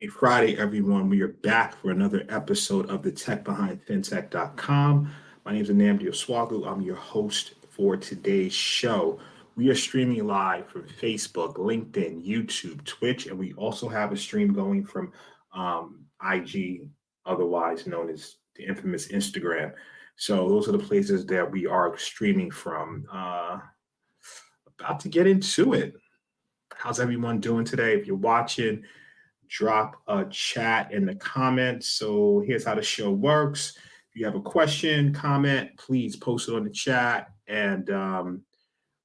Hey, Friday, everyone. We are back for another episode of the Tech Behind FinTech.com. My name is Nnamdi Osuagwu. I'm your host for today's show. We are streaming live from Facebook, LinkedIn, YouTube, Twitch, and we also have a stream going from IG, otherwise known as the infamous Instagram. So those are the places that we are streaming from. About to get into it. How's everyone doing today? If you're watching, drop a chat in the comments. So here's how the show works. If you have a question, comment, please post it on the chat, and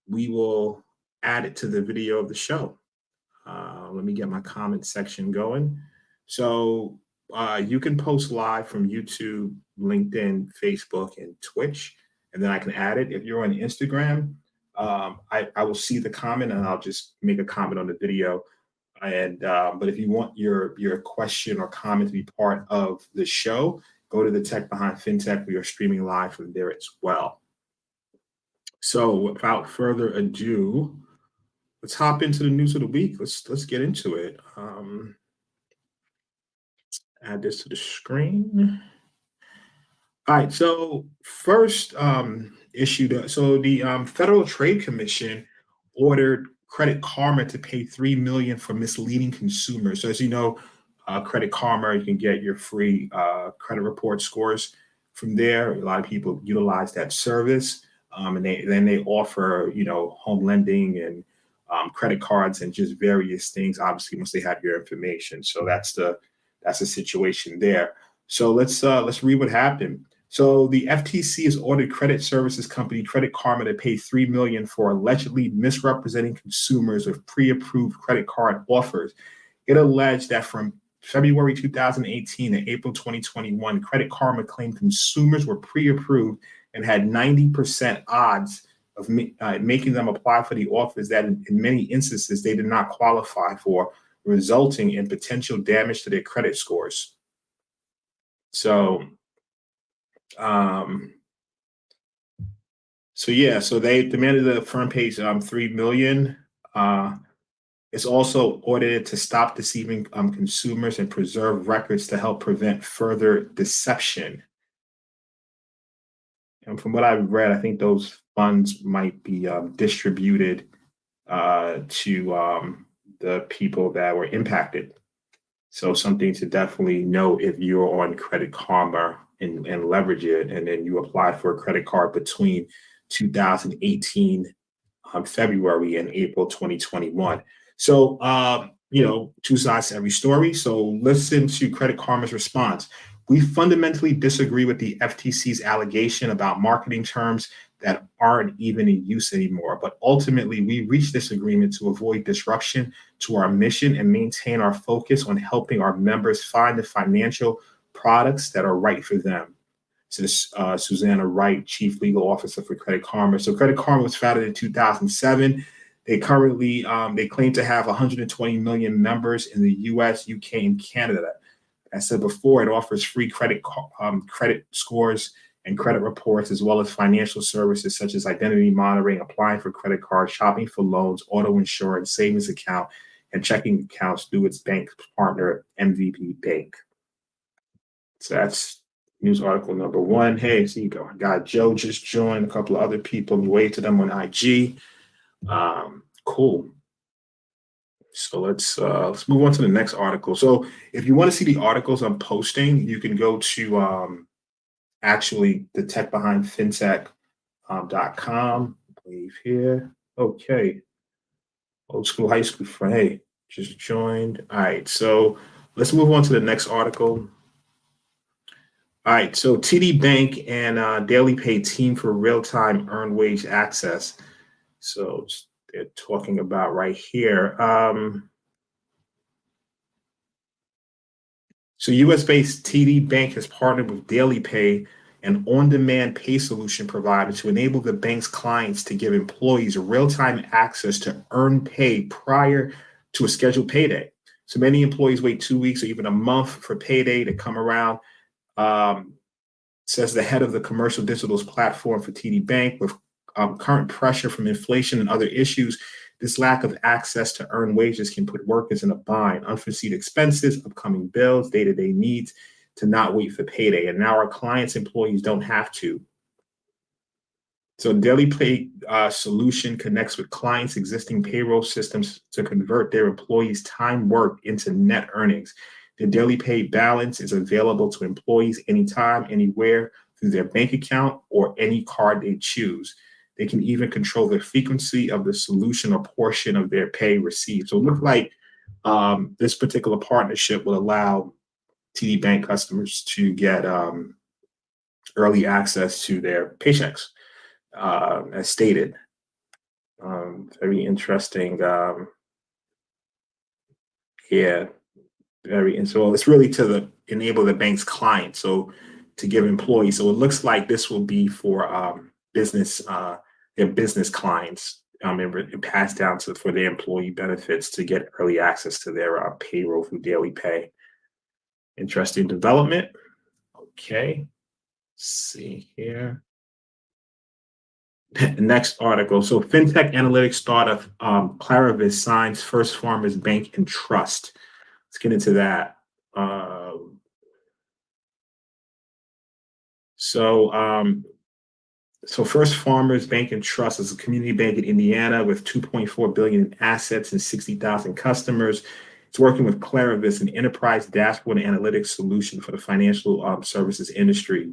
we will add it to the video of the show. Let me get my comment section going. So you can post live from YouTube, LinkedIn, Facebook, and Twitch, and then I can add it. If you're on Instagram, I will see the comment and I'll just make a comment on the video. And but if you want your question or comment to be part of the show, go to the Tech Behind FinTech. We are streaming live from there as well. So without further ado, let's hop into the news of the week. Let's get into it. Add this to the screen. All right. So first issue. So the Federal Trade Commission ordered Credit Karma to pay $3 million for misleading consumers. So as you know, Credit Karma, you can get your free credit report scores from there. A lot of people utilize that service, and they offer, home lending and credit cards and just various things. Obviously, once they have your information, so that's the situation there. So let's read what happened. So the FTC has ordered credit services company Credit Karma to pay $3 million for allegedly misrepresenting consumers with pre-approved credit card offers. It alleged that from February 2018 to April 2021, Credit Karma claimed consumers were pre-approved and had 90% odds of making them apply for the offers that in many instances they did not qualify for, resulting in potential damage to their credit scores. So they demanded the firm pays $3 million. It's also ordered to stop deceiving consumers and preserve records to help prevent further deception. And from what I've read, I think those funds might be distributed to the people that were impacted. So something to definitely know if you're on Credit Karma and leverage it, and then you applied for a credit card between 2018 February and April 2021. So, two sides to every story. So listen to Credit Karma's response. We fundamentally disagree with the FTC's allegation about marketing terms that aren't even in use anymore. But ultimately, we reached this agreement to avoid disruption to our mission and maintain our focus on helping our members find the financial products that are right for them. Says Susanna Wright, Chief Legal Officer for Credit Karma. So Credit Karma was founded in 2007. They currently, they claim to have 120 million members in the US, UK, and Canada. As I said before, it offers free credit scores and credit reports, as well as financial services such as identity monitoring, applying for credit cards, shopping for loans, auto insurance, savings account, and checking accounts through its bank partner, MVP Bank. So that's news article number one. Hey, so you go. Got Joe just joined, a couple of other people. We wave to them on IG. Cool. So let's move on to the next article. So if you want to see the articles I'm posting, you can go to actually the Tech Behind FinTech.com. I believe here. Okay. Old school, high school friend. Hey, just joined. All right. So let's move on to the next article. All right. So TD Bank and DailyPay team for real-time earned wage access. So they're talking about right here. So US-based TD Bank has partnered with DailyPay, an on-demand pay solution provider, to enable the bank's clients to give employees real-time access to earn pay prior to a scheduled payday. So many employees wait 2 weeks or even a month for payday to come around. Says the head of the commercial digitals platform for TD Bank. With current pressure from inflation and other issues, This lack of access to earned wages can put workers in a bind, unforeseen expenses, upcoming bills, day-to-day needs to not wait for payday. And now our clients' employees don't have to. So DailyPay solution connects with clients' existing payroll systems to convert their employees' time worked into net earnings. The DailyPay balance is available to employees anytime, anywhere through their bank account or any card they choose. They can even control the frequency of the solution or portion of their pay received. So it looks like this particular partnership will allow TD Bank customers to get early access to their paychecks, as stated. Very interesting. Yeah, so it's really to enable the bank's clients. So to give employees. So it looks like this will be for business, their business clients, and passed down for their employee benefits to get early access to their payroll through DailyPay. Interesting development. Okay, let's see here. Next article. So FinTech analytics startup KlariVis signs first farmers bank and trust. Let's get into that. So First Farmers Bank and Trust is a community bank in Indiana with 2.4 billion in assets and 60,000 customers. It's working with KlariVis, an enterprise dashboard and analytics solution for the financial services industry.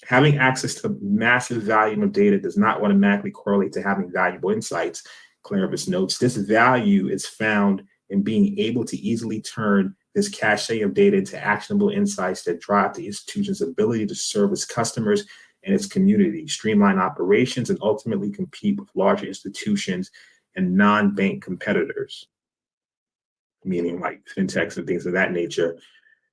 Having access to massive volume of data does not automatically correlate to having valuable insights, KlariVis notes. This value is found in being able to easily turn this cache of data into actionable insights that drive the institution's ability to serve its customers and its community, streamline operations, and ultimately compete with larger institutions and non-bank competitors, meaning like fintechs and things of that nature.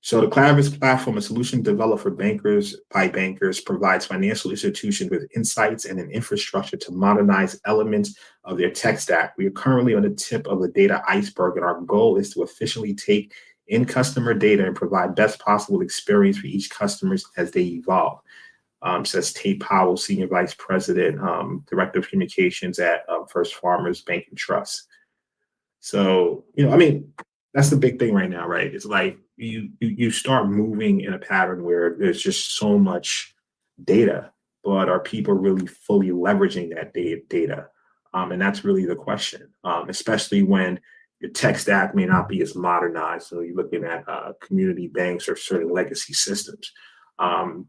So the KlariVis platform, a solution developed for bankers by bankers, provides financial institutions with insights and an infrastructure to modernize elements of their tech stack. We are currently on the tip of the data iceberg, and our goal is to efficiently take in customer data and provide best possible experience for each customer as they evolve, says Tate Powell, Senior Vice President, Director of Communications at First Farmers Bank and Trust. So, that's the big thing right now, right? It's like you start moving in a pattern where there's just so much data, but are people really fully leveraging that data? And that's really the question, especially when your tech stack may not be as modernized. So you're looking at community banks or certain legacy systems.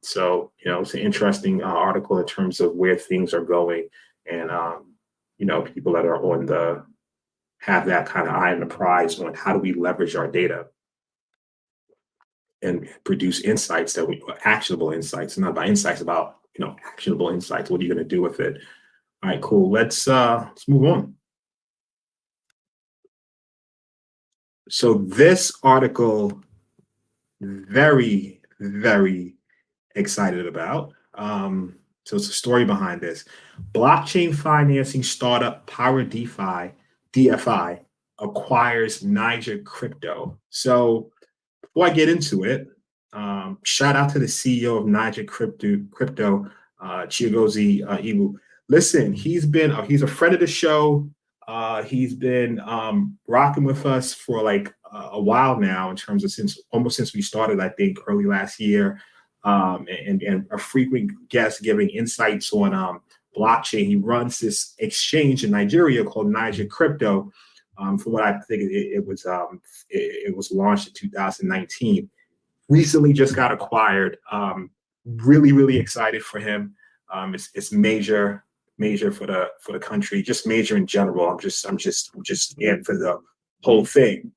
So, it's an interesting article in terms of where things are going, and, people that are have that kind of eye on the prize on how do we leverage our data and produce insights actionable insights, not about insights, about, actionable insights. What are you going to do with it? All right, cool. Let's move on. So this article, very, very excited about. So it's a story behind this. Blockchain financing startup PowerDfi, DFI, acquires Naijacrypto. So before I get into it, shout out to the CEO of Naijacrypto, Chigozie Igbo. Listen, he's a friend of the show. He's been rocking with us for like a while now, in terms of almost since we started, I think, early last year, and a frequent guest giving insights on blockchain. He runs this exchange in Nigeria called Naijacrypto. From what I think, it was launched in 2019. Recently, just got acquired. Really, really excited for him. It's major for the country, just major in general. I'm just amped for the whole thing.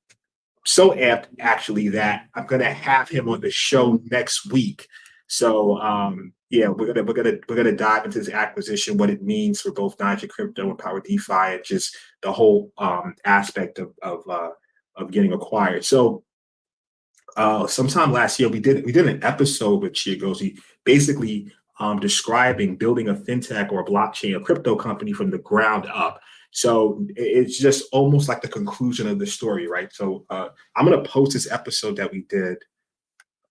So amped, actually, that I'm gonna have him on the show next week. So yeah, we're gonna dive into this acquisition, what it means for both Naijacrypto and PowerDfi, and just the whole aspect of getting acquired. So sometime last year we did an episode with Chigozie, basically describing building a fintech or a blockchain, a crypto company from the ground up. So it's just almost like the conclusion of the story, right? So I'm going to post this episode that we did.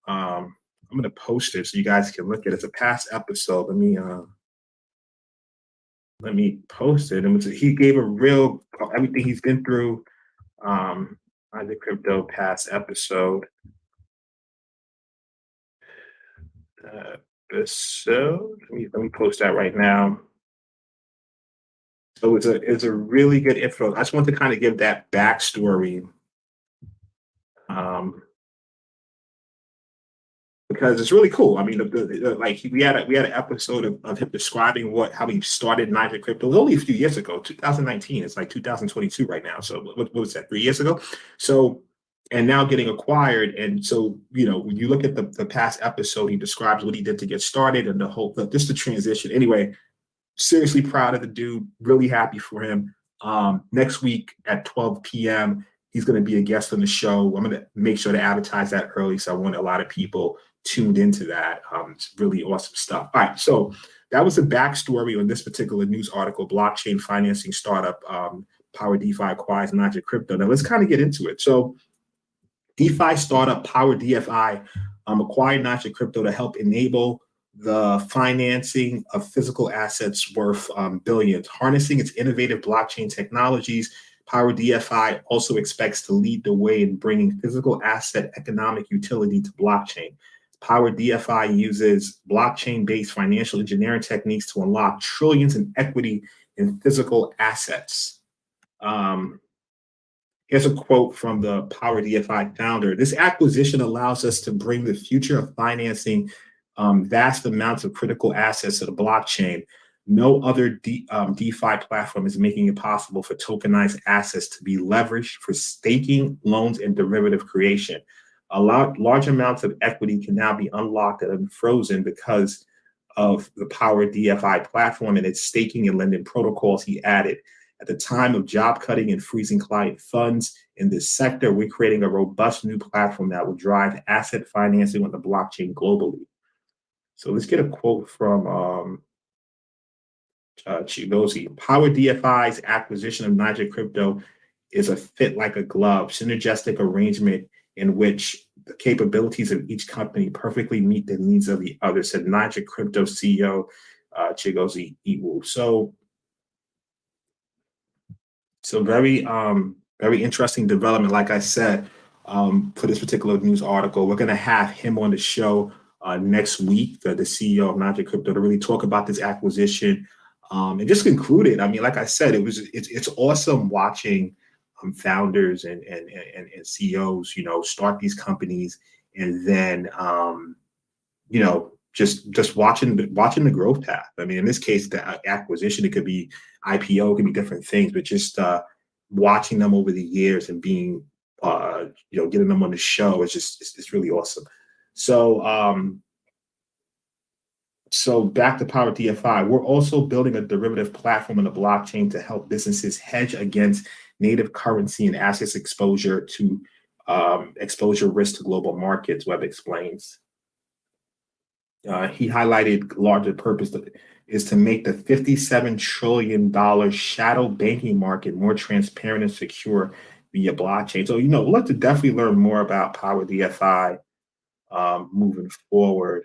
I'm going to post it so you guys can look at it. It's a past episode. let me post it. And he gave a real everything he's been through on the crypto past episode. Let me post that right now. So it's a really good info. I just want to kind of give that backstory. Because it's really cool. I mean, like we had an episode of him describing how he started Naijacrypto. It was only a few years ago, 2019. It's like 2022 right now. So what was that? 3 years ago. So and now getting acquired. And so when you look at the past episode, he describes what he did to get started and just the transition. Anyway, seriously proud of the dude. Really happy for him. Next week at 12 p.m. he's going to be a guest on the show. I'm going to make sure to advertise that early, so I want a lot of people tuned into that. It's really awesome stuff. All right, so that was the backstory on this particular news article. Blockchain financing startup PowerDfi acquires Naijacrypto. Now let's kind of get into it. So DeFi startup PowerDfi acquired Naijacrypto to help enable the financing of physical assets worth billions. Harnessing its innovative blockchain technologies, PowerDfi also expects to lead the way in bringing physical asset economic utility to blockchain. PowerDfi uses blockchain-based financial engineering techniques to unlock trillions in equity in physical assets. Here's a quote from the PowerDfi founder. This acquisition allows us to bring the future of financing vast amounts of critical assets to the blockchain. No other DeFi platform is making it possible for tokenized assets to be leveraged for staking, loans, and derivative creation. Large amounts of equity can now be unlocked and unfrozen because of the PowerDfi platform and its staking and lending protocols he added. At the time of job cutting and freezing client funds in this sector, we're creating a robust new platform that will drive asset financing on the blockchain globally. So let's get a quote from Chigozie. PowerDfi's acquisition of Naijacrypto is a fit like a glove, synergistic arrangement in which the capabilities of each company perfectly meet the needs of the other, said Naijacrypto CEO Chigozie Iwu. So very interesting development. Like I said, for this particular news article, we're going to have him on the show next week, the CEO of Naijacrypto, to really talk about this acquisition and just conclude it. I mean, like I said, it's awesome watching founders and CEOs, start these companies, and then just watching the growth path. I mean, in this case, the acquisition, it could be IPO, it could be different things, but just watching them over the years and being, getting them on the show is it's really awesome. So back to PowerDfi, we're also building a derivative platform on the blockchain to help businesses hedge against native currency and assets exposure to exposure risk to global markets, Webb explains. He highlighted larger purpose is to make the $57 trillion shadow banking market more transparent and secure via blockchain. So, we'll have to definitely learn more about PowerDfi moving forward.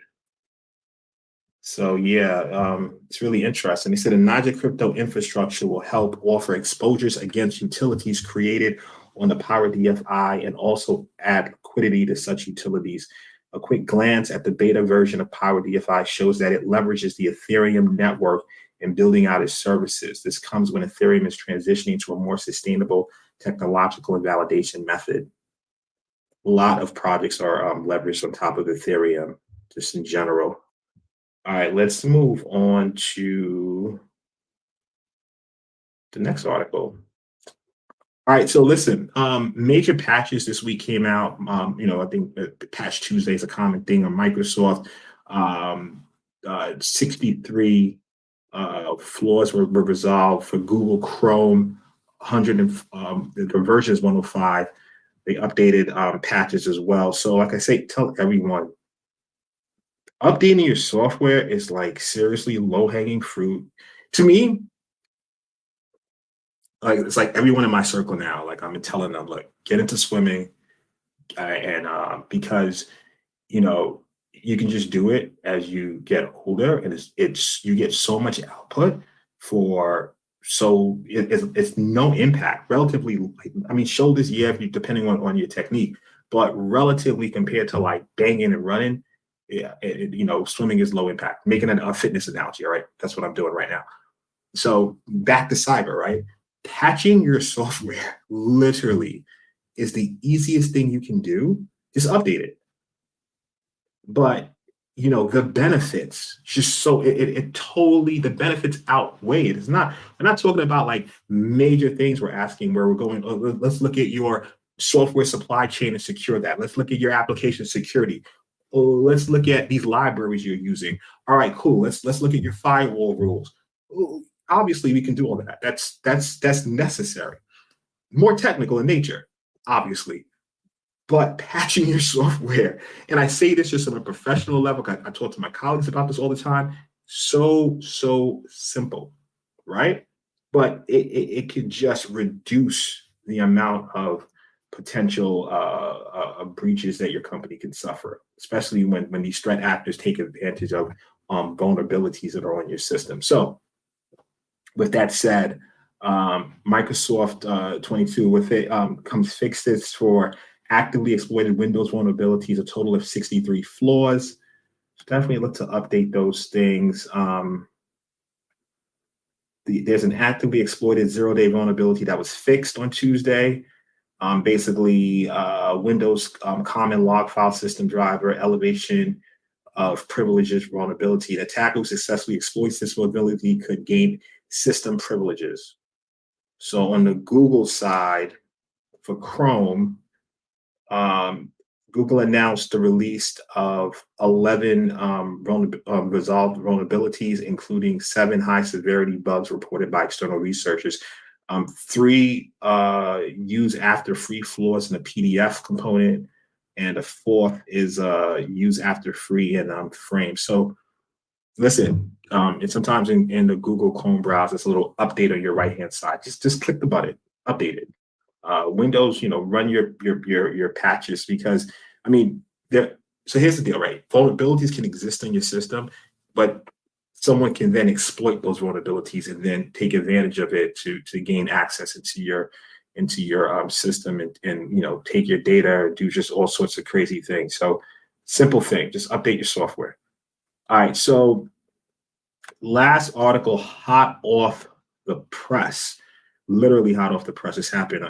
So, it's really interesting. He said a Naijacrypto infrastructure will help offer exposures against utilities created on the PowerDfi and also add liquidity to such utilities. A quick glance at the beta version of PowerDfi shows that it leverages the Ethereum network in building out its services. This comes when Ethereum is transitioning to a more sustainable technological and validation method. A lot of projects are leveraged on top of Ethereum, just in general. All right, let's move on to the next article. All right, so listen, major patches this week came out. I think patch Tuesday is a common thing on Microsoft. 63 flaws were resolved for Google Chrome. 100 the version is 105. They updated patches as well. So like I say, tell everyone, updating your software is like seriously low-hanging fruit. To me, like it's like everyone in my circle now, like I'm telling them, like, get into swimming, and because you can just do it as you get older, and it's you get so much output it's no impact relatively. I mean, shoulders, yeah, if you depending on your technique, but relatively compared to like banging and running, yeah, swimming is low impact. Making a fitness analogy, all right? That's what I'm doing right now. So back to cyber, right? Patching your software literally is the easiest thing you can do. Just update it. But the benefits just so it totally, the benefits outweigh it. We're not talking about like major things we're asking where we're going, oh, let's look at your software supply chain and secure that. Let's look at your application security. Oh, let's look at these libraries you're using. All right, cool. Let's look at your firewall rules. Oh, obviously we can do all of that. That's necessary. More technical in nature, obviously. But patching your software, and I say this just on a professional level, I talk to my colleagues about this all the time, so simple, right? But it can just reduce the amount of potential breaches that your company can suffer, especially when these threat actors take advantage of vulnerabilities that are on your system. So with that said, Microsoft 22, with it comes fixes for actively exploited Windows vulnerabilities, a total of 63 flaws. So definitely look to update those things. There's an actively exploited zero-day vulnerability that was fixed on Tuesday. Basically, Windows common log file system driver elevation of privileges vulnerability. An attacker who successfully exploits this vulnerability could gain system privileges. So on the Google side, for Chrome, Google announced the release of 11 resolved vulnerabilities, including 7 high-severity bugs reported by external researchers. 3 use after free flaws in the PDF component, and a 4th is use after free in Frame. So listen, and sometimes in the Google Chrome browser, it's a little update on your right-hand side. Just click the button, update it. Windows, run your patches, because I mean, so here's the deal, right? Vulnerabilities can exist in your system, but someone can then exploit those vulnerabilities and then take advantage of it to gain access into your system and take your data, do just all sorts of crazy things. So simple thing, just update your software. All right, so last article, hot off the press, literally hot off the press. This happened,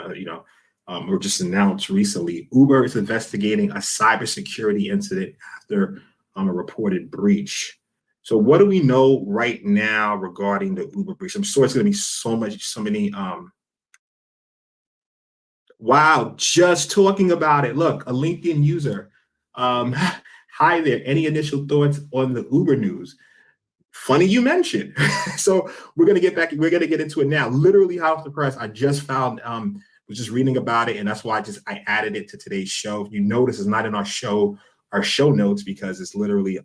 or just announced recently. Uber is investigating a cybersecurity incident after a reported breach. So what do we know right now regarding the Uber breach? I'm sure it's going to be so many. Wow, just talking about it. Look, a LinkedIn user. Hi there. Any initial thoughts on the Uber news? Funny you mentioned. So we're gonna get into it now. Literally hot off the press. I just found was just reading about it, and that's why I added it to today's show. You notice it's not in our show notes because it's literally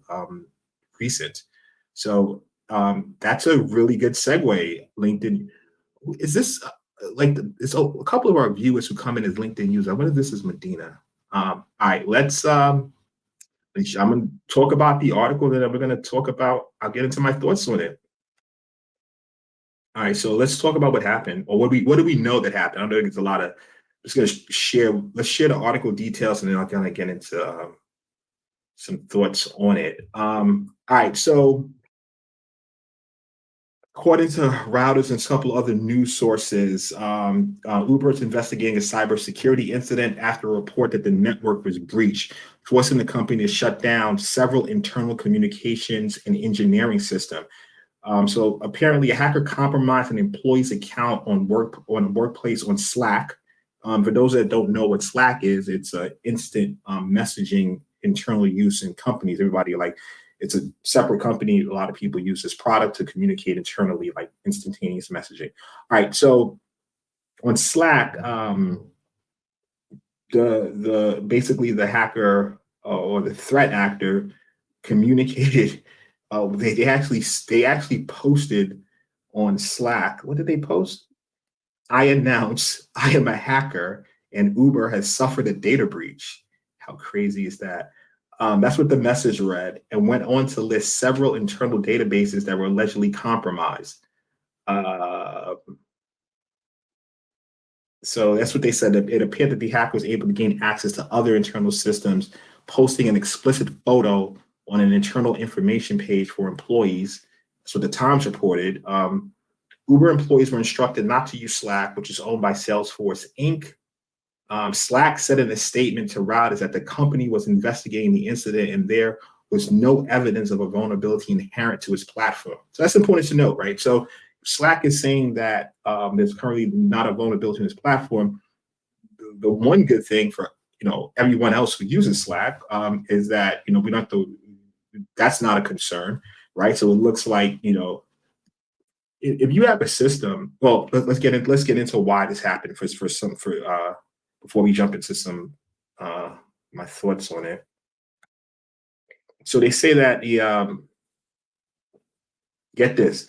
recent. So that's a really good segue. LinkedIn. Is this it's a couple of our viewers who come in as LinkedIn users? I wonder if this is Medina. All right, I'm going to talk about the article, then we're going to talk about, I'll get into my thoughts on it. All right, so let's talk about what happened, or what do we know that happened? I know there's a lot of, let's share the article details, and then I'll kind of get into some thoughts on it. All right, so according to Reuters and a couple other news sources, Uber is investigating a cybersecurity incident after a report that the network was breached, forcing the company to shut down several internal communications and engineering systems. So apparently, a hacker compromised an employee's account on workplace on Slack. For those that don't know what Slack is, it's an instant messaging internal use in companies. It's a separate company. A lot of people use this product to communicate internally, like instantaneous messaging. All right, so on Slack, basically the hacker or the threat actor communicated. They actually posted on Slack. What did they post? I announce I am a hacker and Uber has suffered a data breach. How crazy is that? That's what the message read, and went on to list several internal databases that were allegedly compromised. Uh, so that's what they said. It appeared that the hacker was able to gain access to other internal systems, posting an explicit photo on an internal information page for employees. That's what the Times reported. Uber employees were instructed not to use Slack, which is owned by Salesforce Inc. Slack said in a statement to Reuters that the company was investigating the incident and there was no evidence of a vulnerability inherent to its platform. So that's important to note, right? So Slack is saying that there's currently not a vulnerability in its platform. The one good thing for everyone else who uses Slack is that we don't have to. That's not a concern, right? So it looks like if you have a system. Well, let's get into why this happened before we jump into some my thoughts on it. So they say that get this,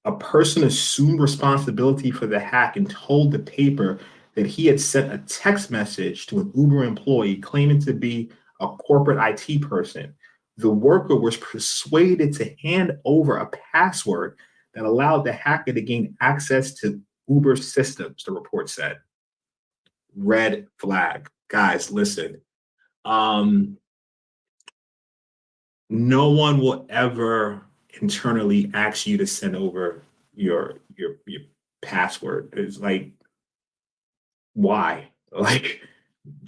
a person assumed responsibility for the hack and told the paper that he had sent a text message to an Uber employee claiming to be a corporate IT person. The worker was persuaded to hand over a password that allowed the hacker to gain access to Uber systems, the report said. Red flag. Guys, listen. No one will ever internally ask you to send over your password. It's like, why?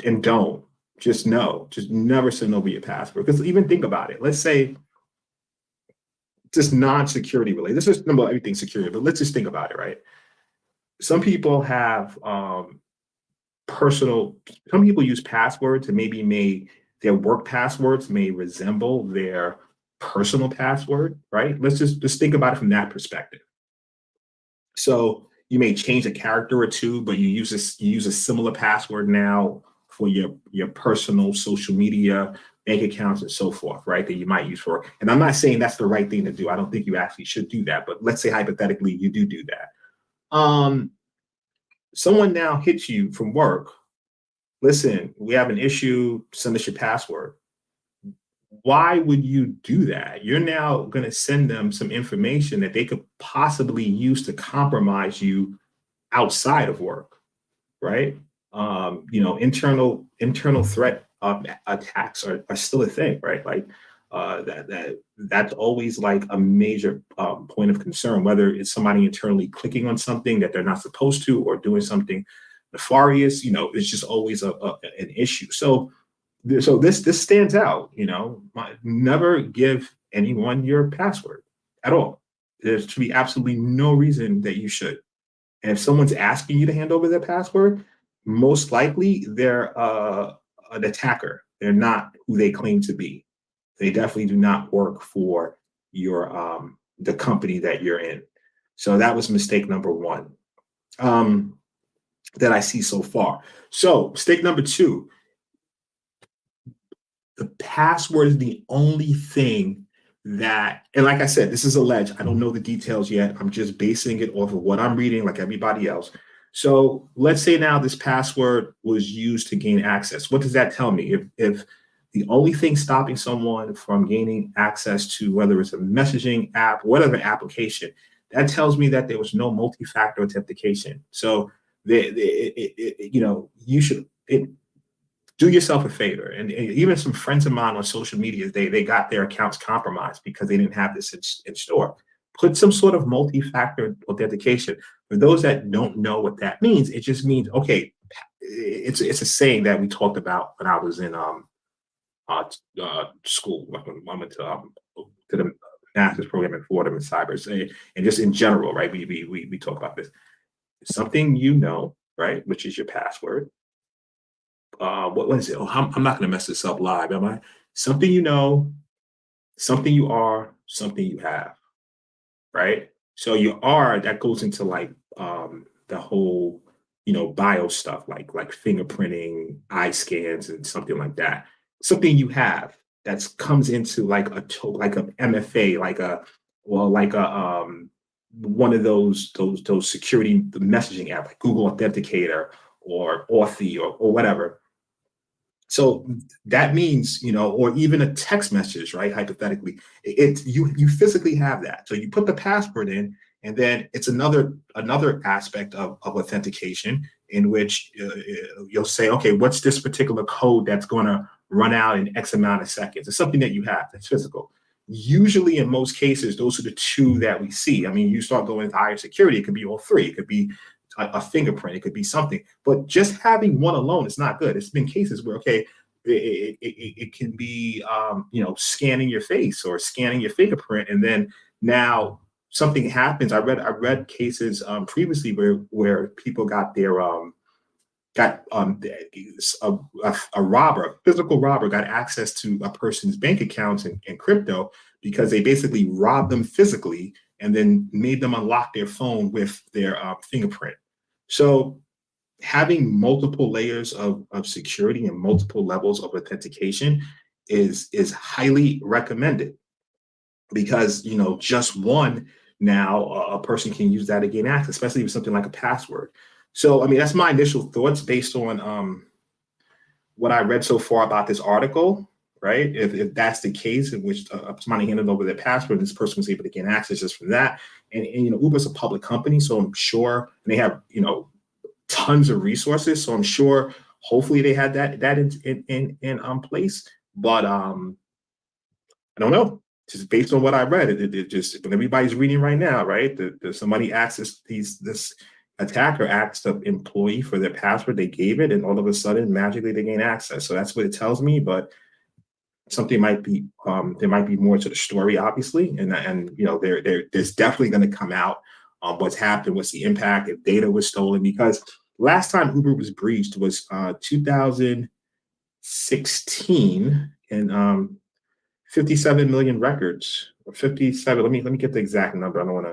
And don't. Just never send over your password. Because even think about it. Let's say just non-security related. Let's just number everything security, but let's just think about it, right? Some people have some people use passwords and maybe their work passwords may resemble their personal password, right? Let's just think about it from that perspective. So you may change a character or two, but you use a similar password now for your personal social media, bank accounts, and so forth, right? That you might use for. And I'm not saying that's the right thing to do. I don't think you actually should do that. But let's say hypothetically you do that. Someone now hits you from work. Listen, we have an issue. Send us your password. Why would you do that? You're now going to send them some information that they could possibly use to compromise you outside of work, right? Internal threat attacks are still a thing, right? Like that's always like a major point of concern, whether it's somebody internally clicking on something that they're not supposed to or doing something nefarious. It's just always an issue. So this stands out. Never give anyone your password at all. There should be absolutely no reason that you should. And if someone's asking you to hand over their password, most likely they're an attacker. They're not who they claim to be. They definitely do not work for your the company that you're in. So that was mistake number one that I see so far. So mistake number two, the password is the only thing that, and like I said, this is alleged. I don't know the details yet. I'm just basing it off of what I'm reading like everybody else. So let's say now this password was used to gain access. What does that tell me? If the only thing stopping someone from gaining access to whether it's a messaging app, whatever application, that tells me that there was no multi-factor authentication. So you should do yourself a favor. And even some friends of mine on social media, they got their accounts compromised because they didn't have this in store. Put some sort of multi-factor authentication. For those that don't know what that means, it just means, okay, it's a saying that we talked about when I was in school. I went to the master's program in Fordham in cyber, and just in general, right? We talk about this. Something right, which is your password. What is it? Oh, I'm not going to mess this up live, am I? Something something you are, something you have, right? So you are, that goes into like the whole, bio stuff, like fingerprinting, eye scans, and something like that. Something you have that comes into like a MFA, like one of those security messaging apps, like Google Authenticator or Authy or whatever. So that means, or even a text message, right? Hypothetically, you physically have that. So you put the password in, And then it's another aspect of authentication in which you'll say, okay, what's this particular code that's going to run out in X amount of seconds? It's something that you have that's physical. Usually, in most cases, those are the two that we see. I mean, you start going into higher security, it could be all three. It could be a fingerprint, it could be something. But just having one alone is not good. It's been cases where, okay, it can be, scanning your face or scanning your fingerprint, and then now something happens. I read cases previously where people got their a robber, a physical robber, got access to a person's bank accounts and crypto because they basically robbed them physically and then made them unlock their phone with their fingerprint. So having multiple layers of security and multiple levels of authentication is highly recommended, because just one, now a person can use that to gain access, especially with something like a password. So I mean, that's my initial thoughts based on what I read so far about this article, right? If that's the case, in which somebody handed over their password, this person was able to gain access just from that. And Uber's a public company, so I'm sure, and they have tons of resources, so I'm sure hopefully they had that in place. But I don't know. Just based on what I read, it just, when everybody's reading right now, right? Somebody accessed this attacker asked the employee for their password, they gave it, and all of a sudden magically they gain access. So that's what it tells me. But something might be there might be more to the story, obviously, and there's definitely going to come out what's happened, what's the impact, if data was stolen, because last time Uber was breached was 2016, and 57 million records, or 57. Let me get the exact number. I want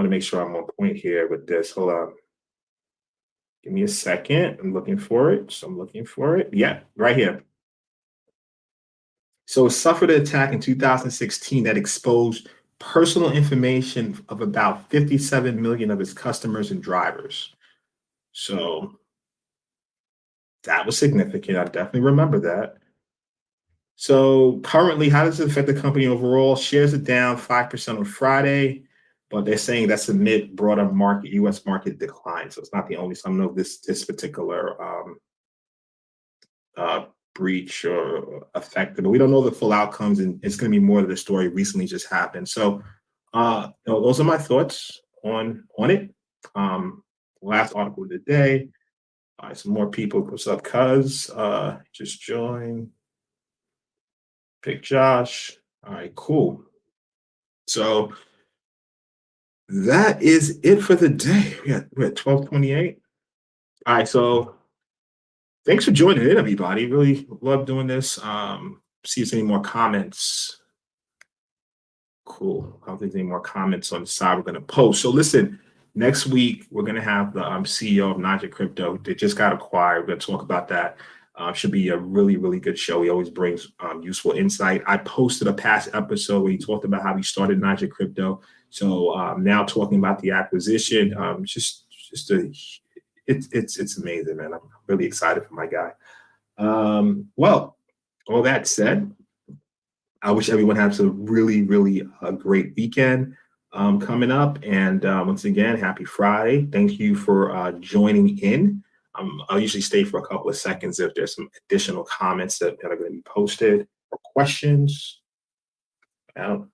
to make sure I'm on point here with this. Hold on. Give me a second. I'm looking for it. Yeah, right here. So it suffered an attack in 2016 that exposed personal information of about 57 million of its customers and drivers. So that was significant. I definitely remember that. So currently, how does it affect the company overall? Shares are down 5% on Friday, but they're saying that's amid broader market, U.S. market decline. So it's not the only. Some of this particular breach or affected, but we don't know the full outcomes, and it's going to be more of the story recently just happened. So those are my thoughts on it. Last article of the day. All right, some more people. What's up, cuz? Just joined. Pick Josh. All right, cool. So that is it for the day. We're at 12:28. All right, so thanks for joining in, everybody. Really love doing this. See if there's any more comments. Cool. I don't think there's any more comments on the side we're going to post. So listen, next week we're going to have the CEO of Naijacrypto. They just got acquired. We're going to talk about that. Should be a really, really good show. He always brings useful insight. I posted a past episode where he talked about how he started Naijacrypto. So now talking about the acquisition, it's amazing, man. I'm really excited for my guy. Well, all that said, I wish everyone has a really, really great weekend coming up. And once again, happy Friday. Thank you for joining in. I'll usually stay for a couple of seconds if there's some additional comments that are going to be posted or questions. I don't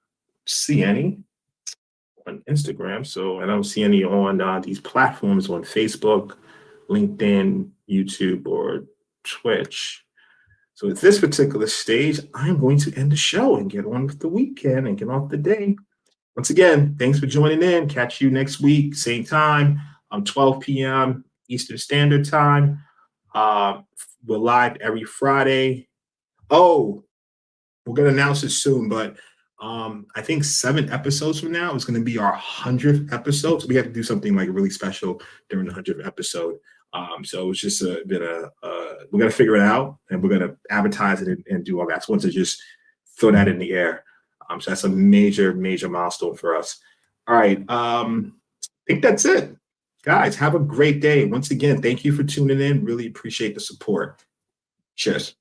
see any on Instagram, so I don't see any on these platforms on Facebook, LinkedIn, YouTube, or Twitch. So at this particular stage, I'm going to end the show and get on with the weekend and get off the day. Once again, thanks for joining in. Catch you next week, same time, 12 p.m. Eastern Standard Time. We're live every Friday. Oh, we're going to announce it soon, but I think 7 episodes from now is going to be our 100th episode. So we have to do something like really special during the 100th episode. So it's just we're going to figure it out, and we're going to advertise it and do all that. So once I just throw that in the air. So that's a major, major milestone for us. All right. I think that's it. Guys, have a great day. Once again, thank you for tuning in. Really appreciate the support. Cheers.